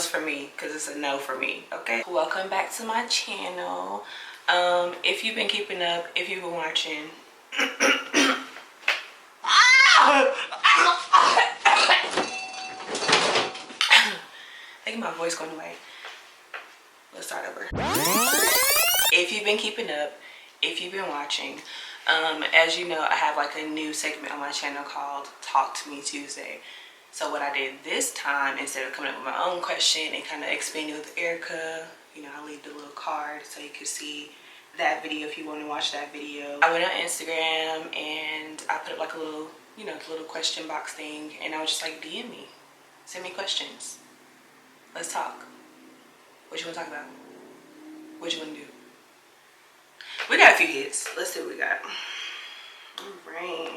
no's for me, because it's a no for me, okay? Welcome back to my channel. If you've been keeping up, if you've been watching, I think my voice going away. Let's start over. If you've been keeping up, if you've been watching, as you know, I have like a new segment on my channel called Talk to Me Tuesday. So what I did this time, instead of coming up with my own question and kind of expanding with Erica, you know, I leave the little card so you can see that video if you want to watch that video. I went on Instagram and I put up like a little, you know, little question box thing, and I was just like, DM me, send me questions, let's talk. What you want to talk about? What you want to do? We got a few hits. Let's see what we got. All right.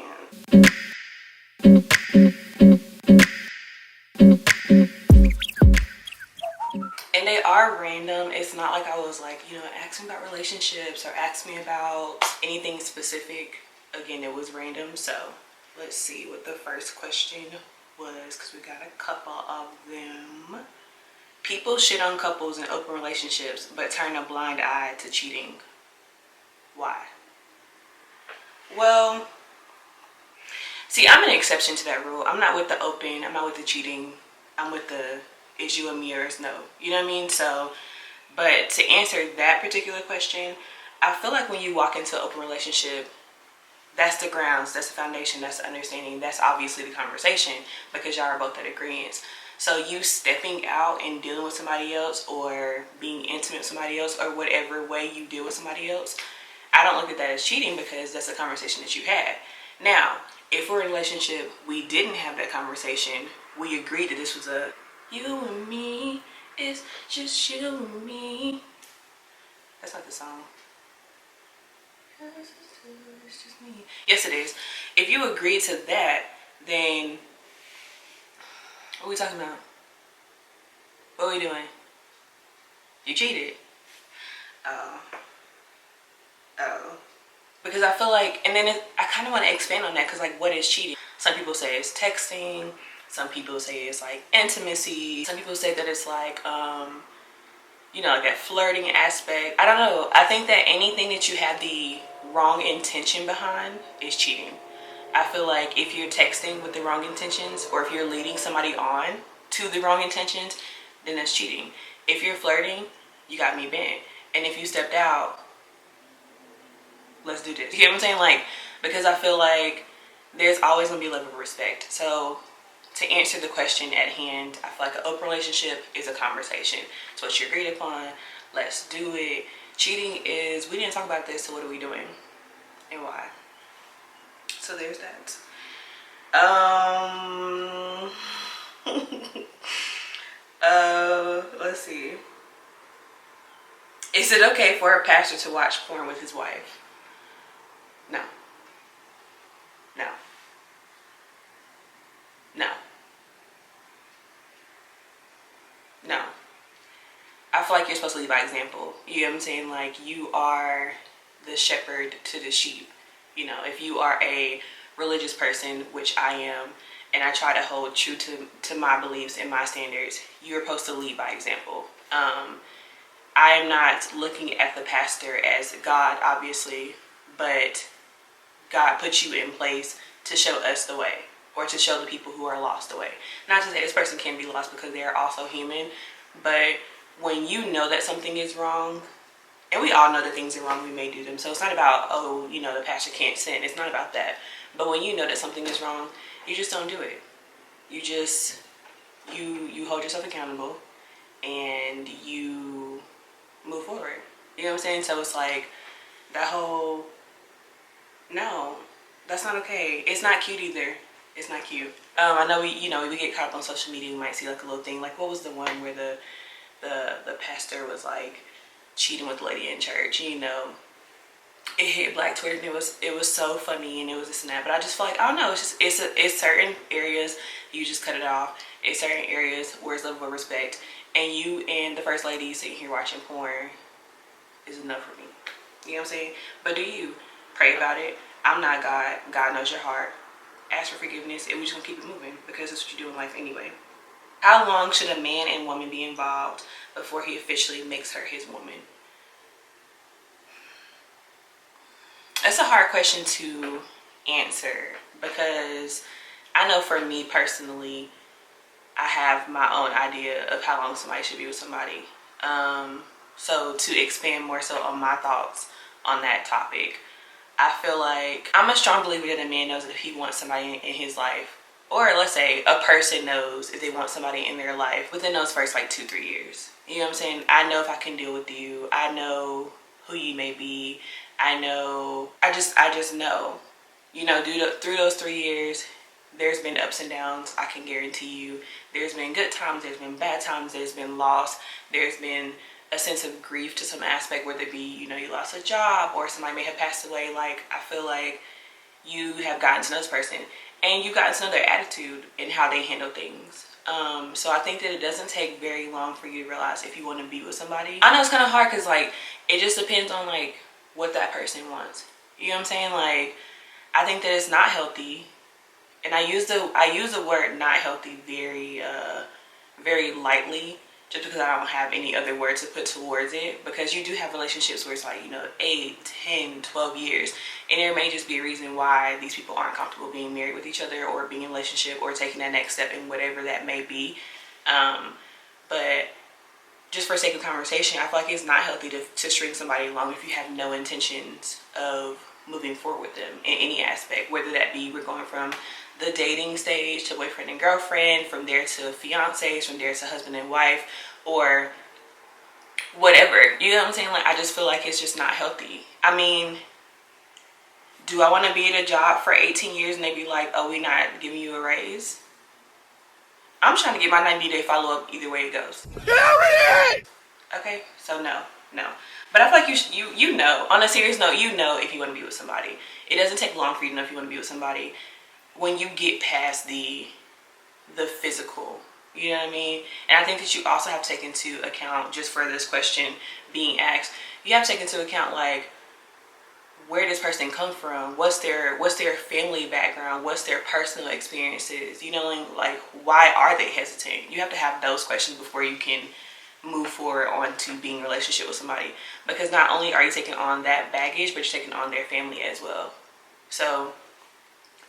And they are random. It's not like I was like, you know, ask me about relationships or ask me about anything specific. Again, it was random. So let's see what the first question was, because we got a couple of them. People shit on couples in open relationships but turn a blind eye to cheating. Why? Well, see, I'm an exception to that rule. I'm not with the open, I'm not with the cheating. I'm with the is you a me or is no. You know what I mean? So, but to answer that particular question, I feel like when you walk into an open relationship, that's the grounds, that's the foundation, that's the understanding, that's obviously the conversation, because y'all are both at agreement. So you stepping out and dealing with somebody else or being intimate with somebody else or whatever way you deal with somebody else, I don't look at that as cheating, because that's a conversation that you had. Now, if we're in a relationship, we didn't have that conversation, we agreed that this was a you and me, it's just you and me. That's not the song. It's just me. Yes, it is. If you agree to that, then what are we talking about? What are we doing? You cheated. Oh. Because I feel like, and then I kind of want to expand on that, because like, what is cheating? Some people say it's texting. Some people say it's like intimacy. Some people say that it's like, you know, like that flirting aspect. I don't know. I think that anything that you have the wrong intention behind is cheating. I feel like if you're texting with the wrong intentions, or if you're leading somebody on to the wrong intentions, then that's cheating. If you're flirting, you got me bent. And if you stepped out, let's do this. You get what I'm saying? Like, because I feel like there's always gonna be a level of respect. So to answer the question at hand, I feel like an open relationship is a conversation. It's what you agreed upon. Let's do it. Cheating is, we didn't talk about this, so what are we doing and why? So there's that. Let's see. Is it okay for a pastor to watch porn with his wife? No. No. No. No. I feel like you're supposed to lead by example. You know what I'm saying? Like, you are the shepherd to the sheep. You know, if you are a religious person, which I am, and I try to hold true to my beliefs and my standards, you're supposed to lead by example. I am not looking at the pastor as God, obviously, but God put you in place to show us the way, or to show the people who are lost the way. Not to say this person can be lost, because they are also human, but when you know that something is wrong, and we all know that things are wrong, we may do them. So it's not about, oh, you know, the pastor can't sin. It's not about that. But when you know that something is wrong, you just don't do it. You just, you hold yourself accountable and you move forward. You know what I'm saying? So it's like that whole, no, that's not okay. It's not cute either. It's not cute. I know we get caught up on social media. We might see like a little thing. Like, what was the one where the pastor was like cheating with the lady in church? You know, it hit Black Twitter, and it was so funny, and it was this and that. But I just feel like, I don't know. It's certain areas you just cut it off. It's certain areas where it's level of respect. And you and the first lady sitting here watching porn is enough for me. You know what I'm saying? But do you pray about it? I'm not God. God knows your heart. Ask for forgiveness, and we're just gonna keep it moving, because that's what you do in life anyway. How long should a man and woman be involved before he officially makes her his woman? That's a hard question to answer because I know for me personally, I have my own idea of how long somebody should be with somebody. So to expand more so on my thoughts on that topic, I feel like I'm a strong believer that a man knows that if he wants somebody in his life, or let's say a person knows if they want somebody in their life within those first like 2-3 years. You know what I'm saying? I know if I can deal with you. I know who you may be. I know. I just know. You know, through those 3 years, there's been ups and downs. I can guarantee you. There's been good times. There's been bad times. There's been loss. There's been a sense of grief to some aspect, whether it be, you know, you lost a job or somebody may have passed away. Like, I feel like you have gotten to know this person and you've gotten to know their attitude and how they handle things. So I think that it doesn't take very long for you to realize if you want to be with somebody. I know it's kind of hard because like it just depends on like what that person wants. You know what I'm saying? Like, I think that it's not healthy, and I use the word not healthy very lightly, just because I don't have any other word to put towards it, because you do have relationships where it's like, you know, 8, 10, 12 years, and there may just be a reason why these people aren't comfortable being married with each other or being in a relationship or taking that next step in whatever that may be. But just for sake of conversation, I feel like it's not healthy to string somebody along if you have no intentions of moving forward with them in any aspect, whether that be we're going from the dating stage to boyfriend and girlfriend, from there to fiancés, from there to husband and wife, or whatever. You know what I'm saying? Like, I just feel like it's just not healthy. I mean, do I want to be at a job for 18 years and they be like, oh, we're not giving you a raise? I'm trying to get my 90-day follow-up either way it goes. Okay, so no. But I feel like you know, on a serious note, you know if you want to be with somebody. It doesn't take long for you to know if you want to be with somebody when you get past the physical. You know what I mean? And I think that you also have to take into account, just for this question being asked, you have to take into account like, where does this person come from? What's their family background? What's their personal experiences? You know, like why are they hesitant? You have to have those questions before you can move forward on to being in a relationship with somebody, because not only are you taking on that baggage, but you're taking on their family as well. So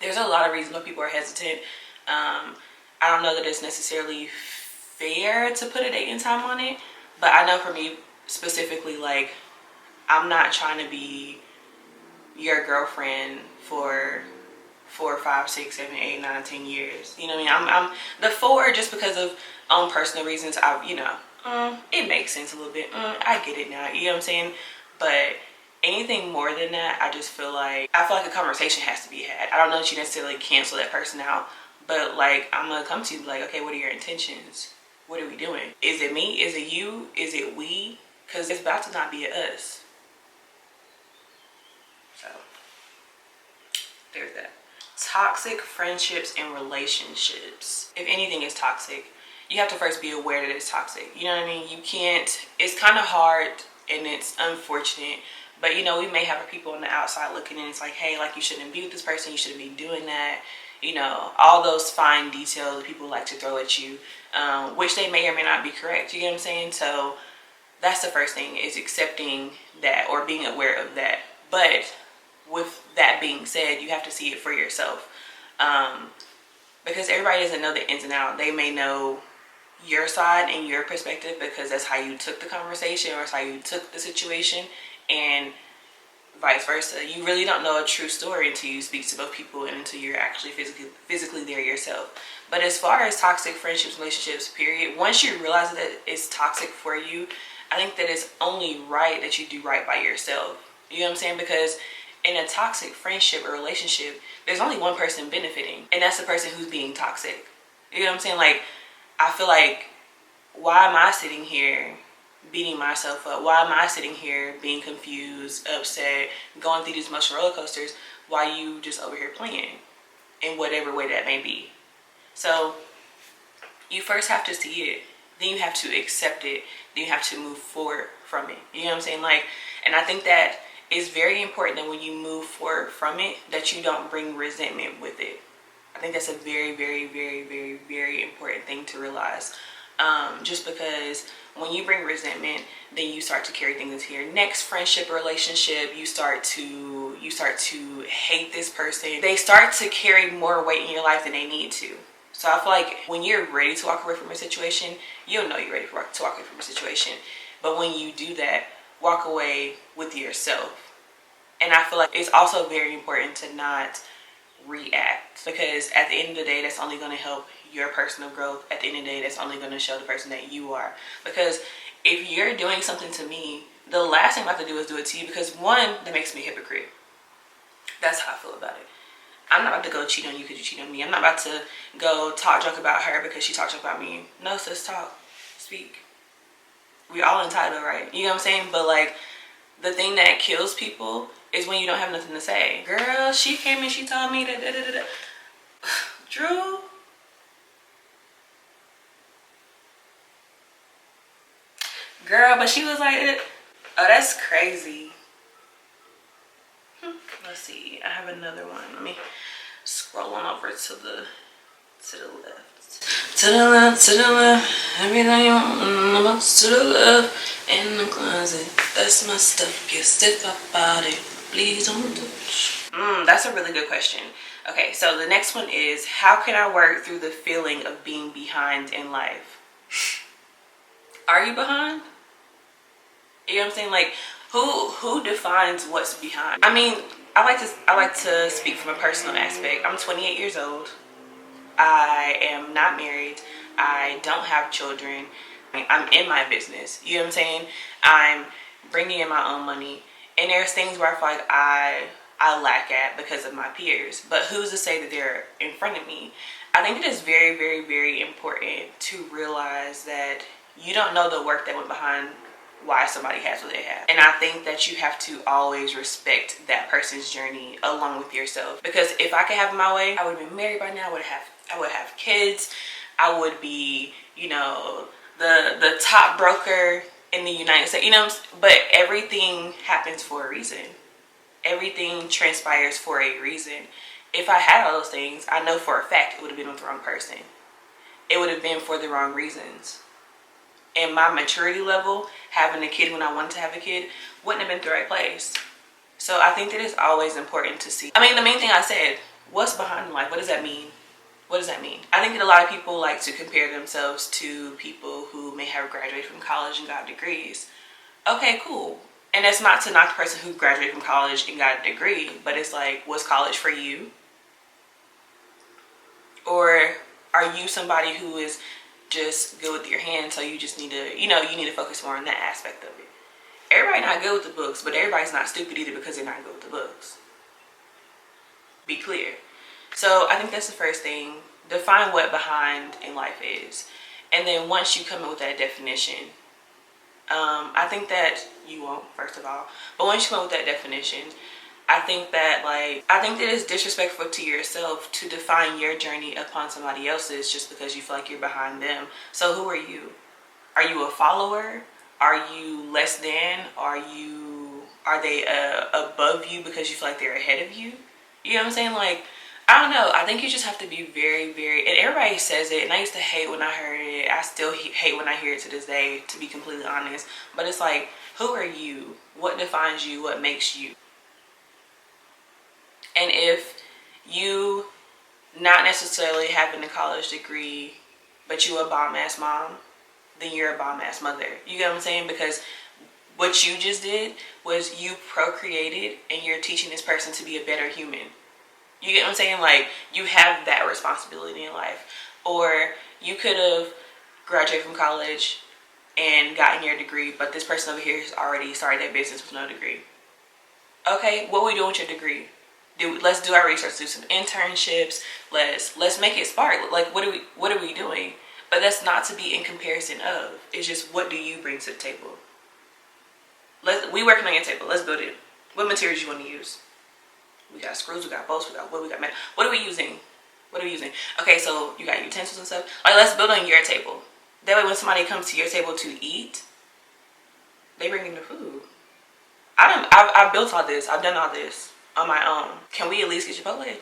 there's a lot of reasons why people are hesitant. I don't know that it's necessarily fair to put a date and time on it, but I know for me specifically, like, I'm not trying to be your girlfriend for 4, 5, 6, 7, 8, 9, 10 years. You know what I mean? I'm the 4 just because of personal reasons. It makes sense a little bit. I get it now. You know what I'm saying? But anything more than that, I feel like a conversation has to be had. I don't know that you necessarily cancel that person out, but like, I'm gonna come to you like, okay, what are your intentions? What are we doing? Is it me? Is it you? Is it we? Because it's about to not be us. So there's that. Toxic friendships and relationships. If anything is toxic, you have to first be aware that it's toxic. You know what I mean? You can't, it's kind of hard and it's unfortunate, but you know, we may have people on the outside looking in. It's like, hey, like, you shouldn't be with this person. You shouldn't be doing that. You know, all those fine details that people like to throw at you, which they may or may not be correct. You get what I'm saying? So that's the first thing, is accepting that or being aware of that. But with that being said, you have to see it for yourself, because everybody doesn't know the ins and outs. They may know your side and your perspective because that's how you took the conversation or it's how you took the situation, and vice versa. You really don't know a true story until you speak to both people and until you're actually physically there yourself. But as far as toxic friendships, relationships, period, once you realize that it's toxic for you, I think that it's only right that you do right by yourself. You know what I'm saying? Because in a toxic friendship or relationship, there's only one person benefiting, and that's the person who's being toxic. You know what I'm saying? Like, I feel like, why am I sitting here beating myself up? Why am I sitting here being confused, upset, going through these emotional roller coasters while you just over here playing in whatever way that may be? So you first have to see it, then you have to accept it, then you have to move forward from it. You know what I'm saying? Like, and I think that it's very important that when you move forward from it, that you don't bring resentment with it. I think that's a very, very, very, very, very important thing to realize. Just because when you bring resentment, then you start to carry things into your next friendship or relationship. You start to hate this person. They start to carry more weight in your life than they need to. So I feel like when you're ready to walk away from a situation, you'll know you're ready to walk away from a situation. But when you do that, walk away with yourself. And I feel like it's also very important to not react, because at the end of the day, that's only going to help your personal growth. At the end of the day, that's only going to show the person that you are. Because if you're doing something to me, the last thing I'm about to do is do it to you, because one, that makes me a hypocrite. That's how I feel about it. I'm not about to go cheat on you because you cheat on me. I'm not about to go talk junk about her because she talked junk about me. No, sis, talk, speak. We all entitled, right? You know what I'm saying? But like, the thing that kills people is when you don't have nothing to say. Girl, she came and she told me that Drew. Girl, but she was like, oh, that's crazy. Let's see. I have another one. Let me scroll on over to the left. To the left, to the left. Everything you want, to the left. In the closet. That's my stuff. You step up body. Please don't touch. That's a really good question. Okay, so the next one is, how can I work through the feeling of being behind in life? Are you behind? You know what I'm saying? Like, who defines what's behind? I mean, I like to speak from a personal aspect. I'm 28 years old. I am not married. I don't have children. I'm in my business. You know what I'm saying? I'm bringing in my own money. And there's things where I feel like I lack at because of my peers. But who's to say that they're in front of me? I think it is very, very, very important to realize that you don't know the work that went behind why somebody has what they have. And I think that you have to always respect that person's journey along with yourself. Because if I could have my way, I would have been married by now. I would have kids. I would be, you know, the top broker in the United States, you know. But everything happens for a reason. Everything transpires for a reason. If I had all those things, I know for a fact it would have been with the wrong person. It would have been for the wrong reasons. And my maturity level, having a kid when I wanted to have a kid, wouldn't have been the right place. So I think that it's always important to see. I mean, the main thing I said, what's behind life? What does that mean? What does that mean? I think that a lot of people like to compare themselves to people who may have graduated from college and got degrees. Okay, cool. And that's not to knock the person who graduated from college and got a degree, but it's like, was college for you? Or are you somebody who is just good with your hands, so you just need to, you know, you need to focus more on that aspect of it? Everybody not good with the books, but everybody's not stupid either because they're not good with the books. Be clear. So I think that's the first thing. Define what behind in life is. And then once you come up with that definition, I think that you won't, first of all, but once you come up with that definition, I think that it's disrespectful to yourself to define your journey upon somebody else's just because you feel like you're behind them. So who are you? Are you a follower? Are you less than? Are they above you because you feel like they're ahead of you? You know what I'm saying? Like, I don't know. I think you just have to be very, very, and everybody says it, and I used to hate when I heard it. I still hate when I hear it to this day, to be completely honest. But it's like, who are you? What defines you? What makes you? And if you not necessarily having a college degree, but you a bomb-ass mom, then you're a bomb-ass mother. You get what I'm saying? Because what you just did was you procreated and you're teaching this person to be a better human. You get what I'm saying? Like, you have that responsibility in life. Or you could have graduated from college and gotten your degree, but this person over here has already started their business with no degree. Okay, what are we doing with your degree? Let's do our research, do some internships. Let's make it spark. Like, what are we doing? But that's not to be in comparison of. It's just, what do you bring to the table? We working on your table. Let's build it. What materials you want to use? We got screws, we got bolts, we got wood, we got metal. What are we using? What are we using? Okay, so you got utensils and stuff. Like, let's build on your table. That way when somebody comes to your table to eat, they bring in the food. I've built all this. I've done all this on my own. Can we at least get Chipotle?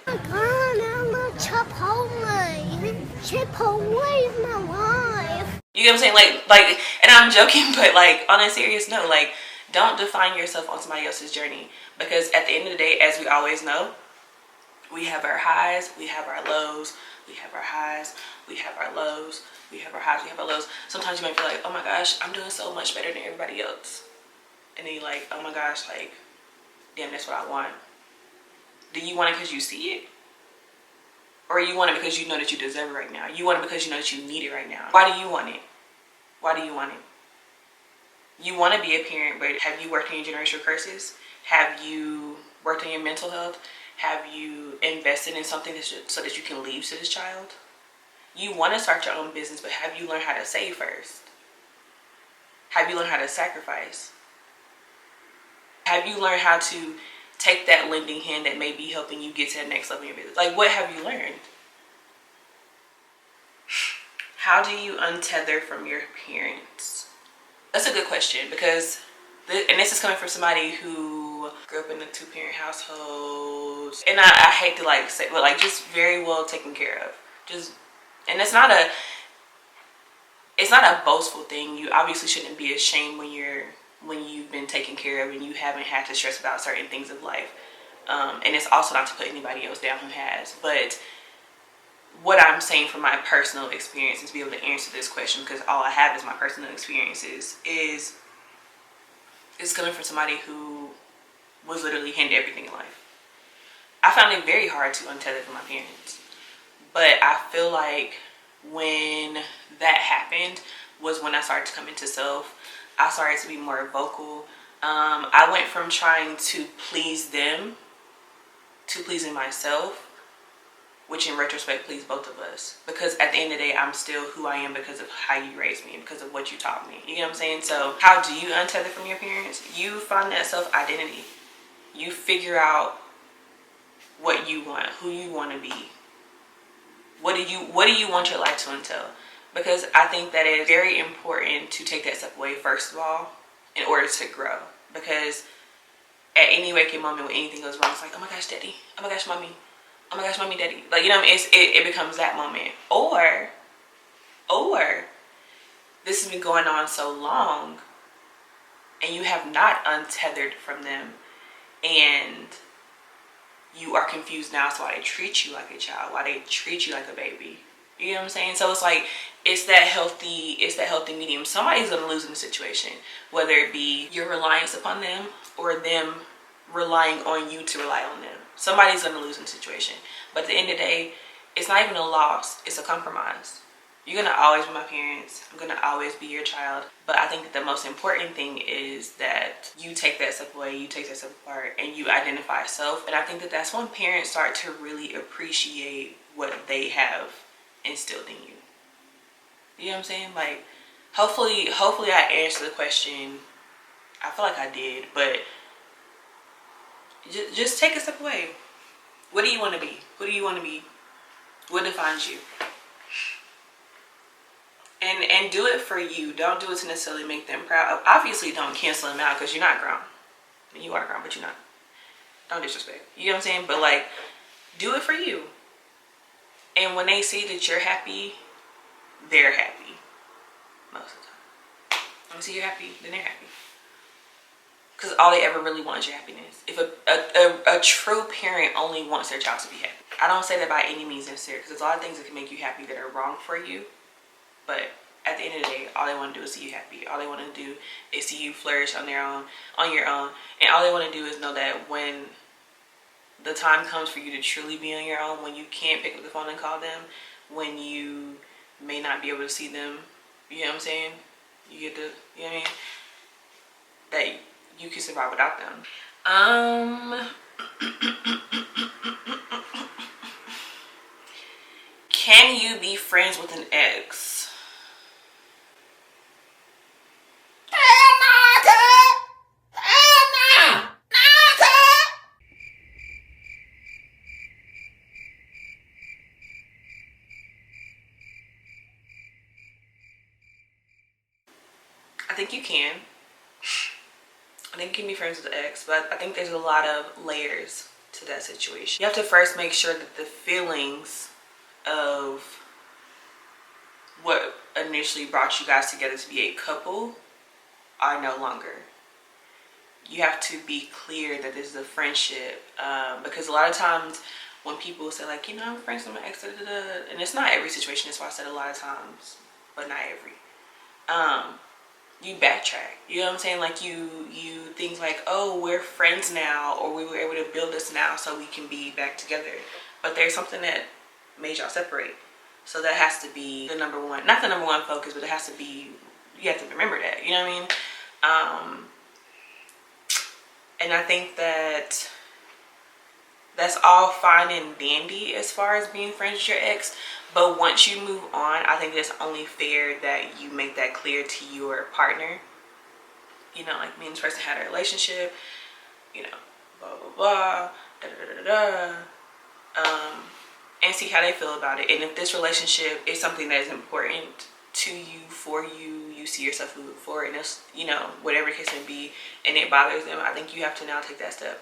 Chipotle. Chipotle is my life. You get what I'm saying? Like, and I'm joking, but like on a serious note, like, don't define yourself on somebody else's journey, because at the end of the day, as we always know, we have our highs, we have our lows, we have our highs, we have our lows, we have our highs, we have our lows. Sometimes you might feel like, oh my gosh, I'm doing so much better than everybody else. And then you're like, oh my gosh, like, damn, that's what I want. Do you want it because you see it? Or you want it because you know that you deserve it right now? You want it because you know that you need it right now? Why do you want it? Why do you want it? You want to be a parent, but have you worked on your generational curses? Have you worked on your mental health? Have you invested in something so that you can leave to this child? You want to start your own business, but have you learned how to save first? Have you learned how to sacrifice? Have you learned how to take that lending hand that may be helping you get to the next level in your business? Like, what have you learned? How do you untether from your parents? That's a good question, because, and this is coming from somebody who grew up in a two-parent household, and I hate to like say, but like just very well taken care of. Just, and it's not a boastful thing. You obviously shouldn't be ashamed when you've been taken care of and you haven't had to stress about certain things of life. And it's also not to put anybody else down who has. But what I'm saying from my personal experiences, to be able to answer this question, because all I have is my personal experiences, is coming from somebody who was literally handed everything in life. I found it very hard to untether from my parents. But I feel like when that happened was when I started to come into self. I started to be more vocal. I went from trying to please them to pleasing myself, which in retrospect pleased both of us. Because at the end of the day, I'm still who I am because of how you raised me and because of what you taught me. You know what I'm saying? So how do you untether from your parents? You find that self-identity. You figure out what you want, who you want to be. What do you want your life to entail? Because I think that it is very important to take that step away, first of all, in order to grow. Because at any waking moment when anything goes wrong, it's like, oh my gosh, daddy. Oh my gosh, mommy. Oh my gosh, mommy, daddy. Like, you know what I mean? It becomes that moment. Or this has been going on so long and you have not untethered from them, and you are confused now as to why they treat you like a child, why they treat you like a baby. You know what I'm saying? So it's like, it's that healthy medium. Somebody's gonna lose in the situation, whether it be your reliance upon them or them relying on you to rely on them. Somebody's gonna lose in the situation. But at the end of the day, it's not even a loss, it's a compromise. You're gonna always be my parents. I'm gonna always be your child. But I think that the most important thing is that you take that step away, you take that step apart, and you identify self. And I think that that's when parents start to really appreciate what they have instilled in you. You know what I'm saying? Like, hopefully I answered the question. I feel like I did, but just take a step away. What do you want to be? Who do you want to be? What defines you? And do it for you. Don't do it to necessarily make them proud. Obviously, don't cancel them out because you're not grown. You are grown, but you're not. Don't disrespect. You know what I'm saying? But like, do it for you. And when they see that you're happy, they're happy. Most of the time. When they see you're happy, then they're happy. Because all they ever really want is your happiness. If a true parent only wants their child to be happy. I don't say that by any means necessary, because there's a lot of things that can make you happy that are wrong for you. But at the end of the day, all they want to do is see you happy. All they want to do is see you flourish on your own. And all they want to do is know that when the time comes for you to truly be on your own, when you can't pick up the phone and call them, when you may not be able to see them, you know what I'm saying? You get the, you know what I mean? That you can survive without them. Can you be friends with an ex? I think you can. I think you can be friends with the ex, but I think there's a lot of layers to that situation. You have to first make sure that the feelings of what initially brought you guys together to be a couple are no longer. You have to be clear that this is a friendship, because a lot of times when people say like, I'm friends with my ex, and it's not every situation, that's why I said a lot of times, but not every, you backtrack. You know what I'm saying? Like you things like, oh, we're friends now, or we were able to build this now so we can be back together. But there's something that made y'all separate. So that has to be the number one, not the number one focus, but it has to be, you have to remember that, you know what I mean? And I think that that's all fine and dandy as far as being friends with your ex. But once you move on, I think it's only fair that you make that clear to your partner. Like me and this person had a relationship, blah, blah, blah, da, da, da, da, da. And see how they feel about it. And if this relationship is something that is important to you, for you, you see yourself moving forward, and it's, whatever the case may be, and it bothers them, I think you have to now take that step.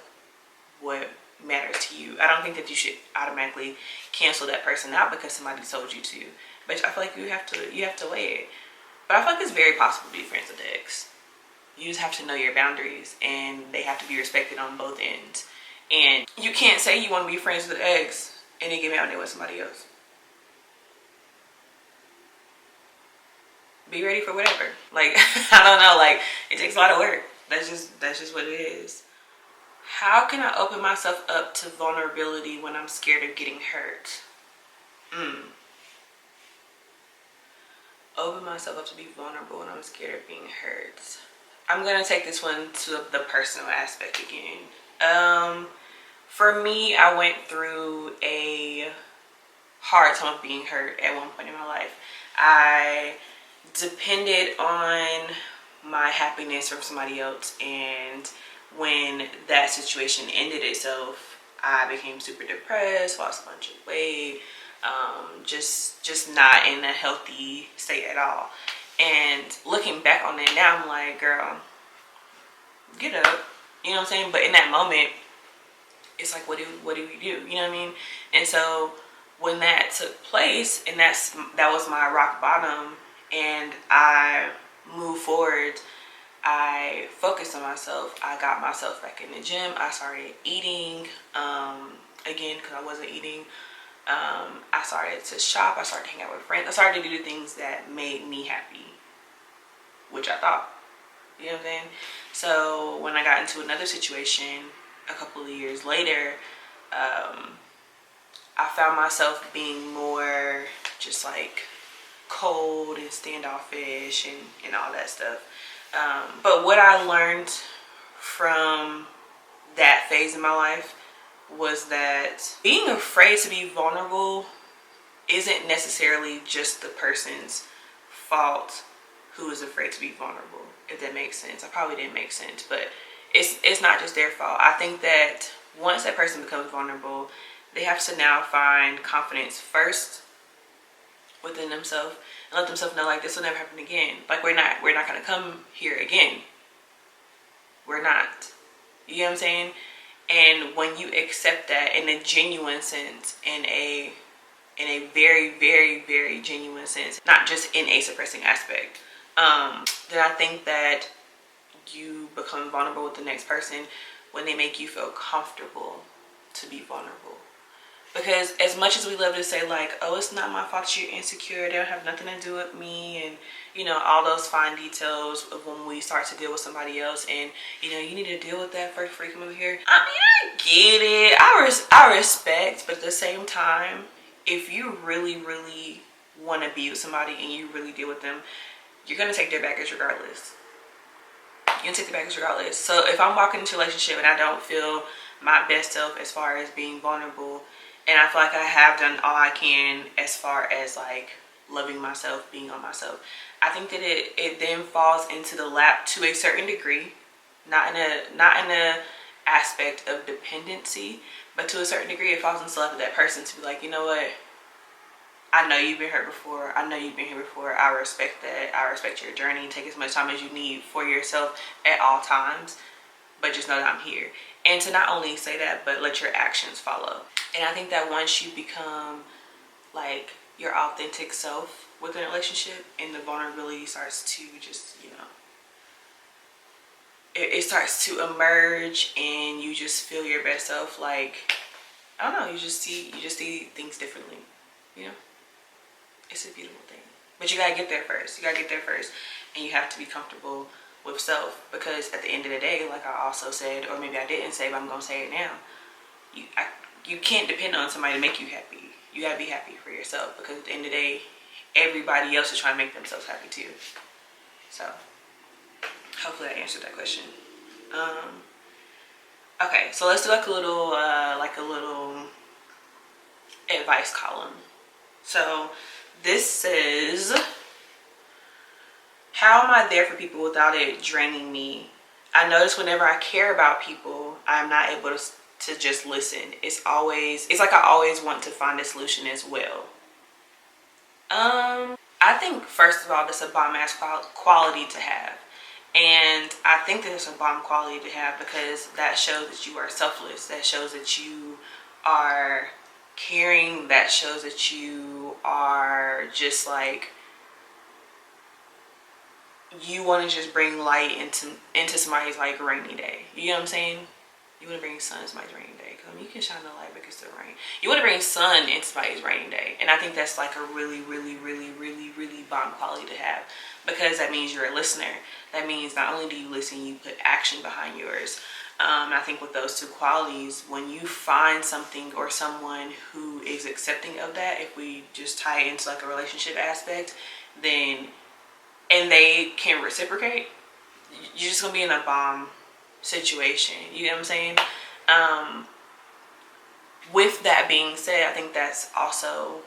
What matters to you. I don't think that you should automatically cancel that person out because somebody told you to. But I feel like you have to weigh it. But I feel like it's very possible to be friends with the ex. You just have to know your boundaries, and they have to be respected on both ends. And you can't say you want to be friends with the ex and then get out there with somebody else. Be ready for whatever. Like, I don't know, like, it takes a lot of work. That's just what it is. How can I open myself up to vulnerability when I'm scared of getting hurt? Open myself up to be vulnerable when I'm scared of being hurt. I'm gonna take this one to the personal aspect again. For me, I went through a hard time of being hurt at one point in my life. I depended on my happiness from somebody else, and when that situation ended itself, I became super depressed, lost a bunch of weight, just not in a healthy state at all. And looking back on it now, I'm like, girl, get up. You know what I'm saying? But in that moment, it's like, what do we do? You know what I mean? And so when that took place, and that was my rock bottom, and I moved forward, I focused on myself. I got myself back in the gym. I started eating again, because I wasn't eating. I started to shop. I started to hang out with friends. I started to do things that made me happy, which I thought. You know what I'm saying? So when I got into another situation a couple of years later, I found myself being more just like cold and standoffish and all that stuff. But what I learned from that phase in my life was that being afraid to be vulnerable isn't necessarily just the person's fault who is afraid to be vulnerable, if that makes sense. I probably didn't make sense, but it's not just their fault. I think that once that person becomes vulnerable, they have to now find confidence first within themselves and let themselves know, like, this will never happen again. Like, we're not gonna come here again. We're not. You know what I'm saying? And when you accept that in a genuine sense, in a very, very, very genuine sense, not just in a suppressing aspect, then I think that you become vulnerable with the next person when they make you feel comfortable to be vulnerable. Because as much as we love to say, like, oh, it's not my fault you're insecure, they don't have nothing to do with me, and all those fine details of when we start to deal with somebody else, and you need to deal with that first before you come over here. I mean, I get it. I respect, but at the same time, if you really, really want to be with somebody and you really deal with them, you're gonna take their baggage regardless. You're gonna take the baggage regardless. So if I'm walking into a relationship and I don't feel my best self as far as being vulnerable, and I feel like I have done all I can as far as like loving myself, being on myself, I think that it then falls into the lap to a certain degree, not in a aspect of dependency, but to a certain degree it falls into the lap of that person to be like, you know what, I know you've been hurt before. I know you've been here before. I respect that. I respect your journey. Take as much time as you need for yourself at all times, but just know that I'm here. And to not only say that, but let your actions follow. And I think that once you become like your authentic self within a relationship, and the vulnerability starts to just, it starts to emerge, and you just feel your best self. Like, I don't know, you just see things differently. You know, it's a beautiful thing. But you gotta get there first. And you have to be comfortable with self, because at the end of the day, like I also said, or maybe I didn't say, but I'm gonna say it now. You can't depend on somebody to make you happy. You gotta be happy for yourself, because at the end of the day, everybody else is trying to make themselves happy too. So hopefully I answered that question. Okay, so let's do like a little advice column. So this says, how am I there for people without it draining me? I notice whenever I care about people, I'm not able to just listen. It's like I always want to find a solution as well. I think first of all, this is a bomb ass quality to have. And I think that it's a bomb quality to have, because that shows that you are selfless. That shows that you are caring. That shows that you are just like, you want to just bring light into somebody's like rainy day. You know what I'm saying? You want to bring sun into somebody's rainy day. Because I mean, you can shine the light, but it can still rain. You want to bring sun into somebody's rainy day. And I think that's like a really, really, really, really, really bomb quality to have. Because that means you're a listener. That means not only do you listen, you put action behind yours. I think with those two qualities, when you find something or someone who is accepting of that, if we just tie it into like a relationship aspect, then, and they can reciprocate, you're just gonna be in a bomb situation. You know what I'm saying? With that being said, I think that's also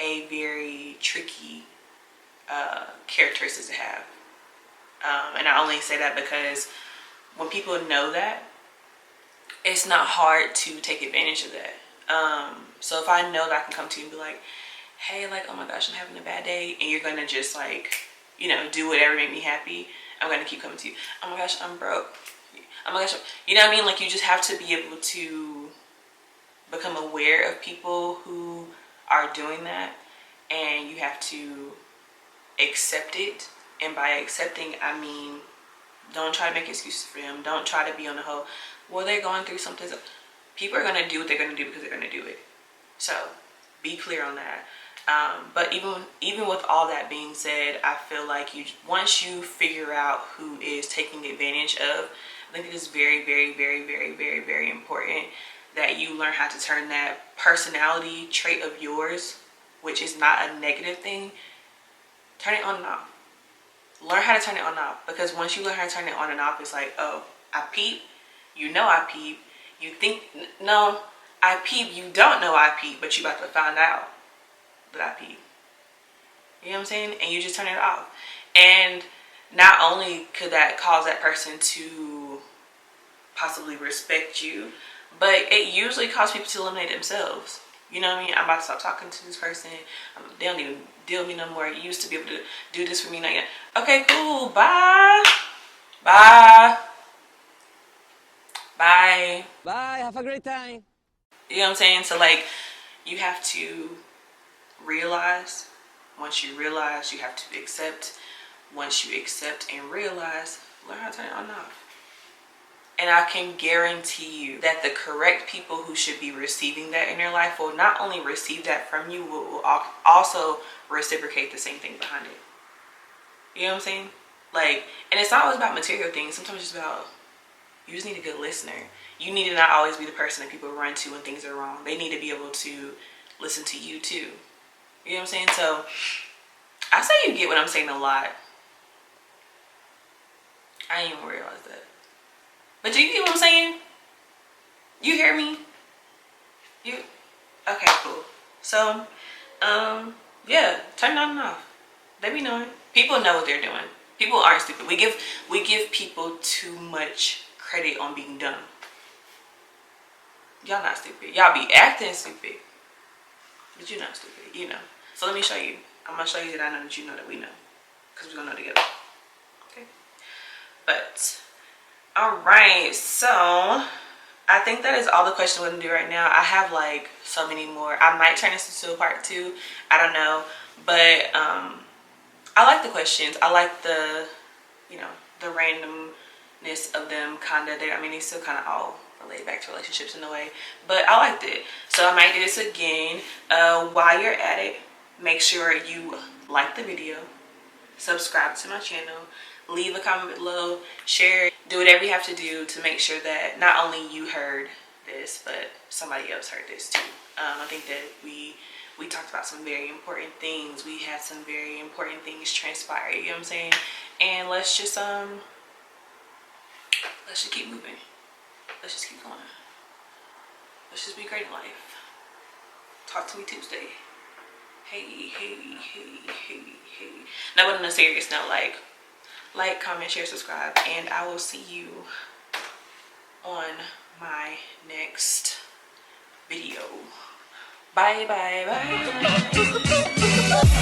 a very tricky characteristic to have. And I only say that because when people know that, it's not hard to take advantage of that. So if I know that I can come to you and be like, hey, like, oh my gosh, I'm having a bad day, and you're gonna just like, do whatever make me happy, I'm gonna keep coming to you. Oh my gosh, I'm broke. Oh my gosh, you know what I mean? Like, you just have to be able to become aware of people who are doing that, and you have to accept it. And by accepting, I mean, don't try to make excuses for them. Don't try to be on the whole, well, they're going through something. People are going to do what they're going to do because they're going to do it. So be clear on that. But even with all that being said, I feel like once you figure out who is taking advantage of, I think it is very, very, very, very, very, very important that you learn how to turn that personality trait of yours, which is not a negative thing, turn it on and off. Learn how to turn it on and off. Because once you learn how to turn it on and off, it's like, oh, I peep. You know I peep. You think, no, I peep. You don't know I peep, but you about to find out that I peep. You know what I'm saying? And you just turn it off. And not only could that cause that person to possibly respect you, but it usually causes people to eliminate themselves. You know what I mean? I'm about to stop talking to this person. They don't even deal with me no more. You used to be able to do this for me. Now, okay, cool. Bye. Bye. Bye. Bye. Have a great time. You know what I'm saying? So, like, you have to realize. Once you realize, you have to accept. Once you accept and realize, learn how to turn it on and off. And I can guarantee you that the correct people who should be receiving that in their life will not only receive that from you, will also reciprocate the same thing behind it. You know what I'm saying? Like, and it's not always about material things. Sometimes it's about, you just need a good listener. You need to not always be the person that people run to when things are wrong. They need to be able to listen to you too. You know what I'm saying? So I say you get what I'm saying a lot. I didn't even realize that. But do you get what I'm saying? You hear me? Okay, cool. So, yeah, turn it on and off. They be knowing. People know what they're doing. People aren't stupid. We give people too much credit on being dumb. Y'all not stupid. Y'all be acting stupid. But you're not stupid, you know. So let me show you. I'm gonna show you that I know that you know that we know. Because we're gonna know together. Okay? But All right, so I think that is all the questions we're gonna do right now. I have like so many more. I might turn this into a part 2. I don't know, but I like the questions. I like the, you know, the randomness of them. Kind of. I mean, they still kind of all relate back to relationships in a way, but I liked it. So I might do this again. While you're at it, make sure you like the video, subscribe to my channel, leave a comment below, share, do whatever you have to do to make sure that not only you heard this, but somebody else heard this too. I think that we talked about some very important things. We had some very important things transpire, you know what I'm saying? And let's just keep moving. Let's just keep going. Let's just be great in life. Talk to me Tuesday. Hey, hey, hey, hey, hey. Now, but on a serious note, like, comment, share, subscribe, and I will see you on my next video. Bye, bye, bye.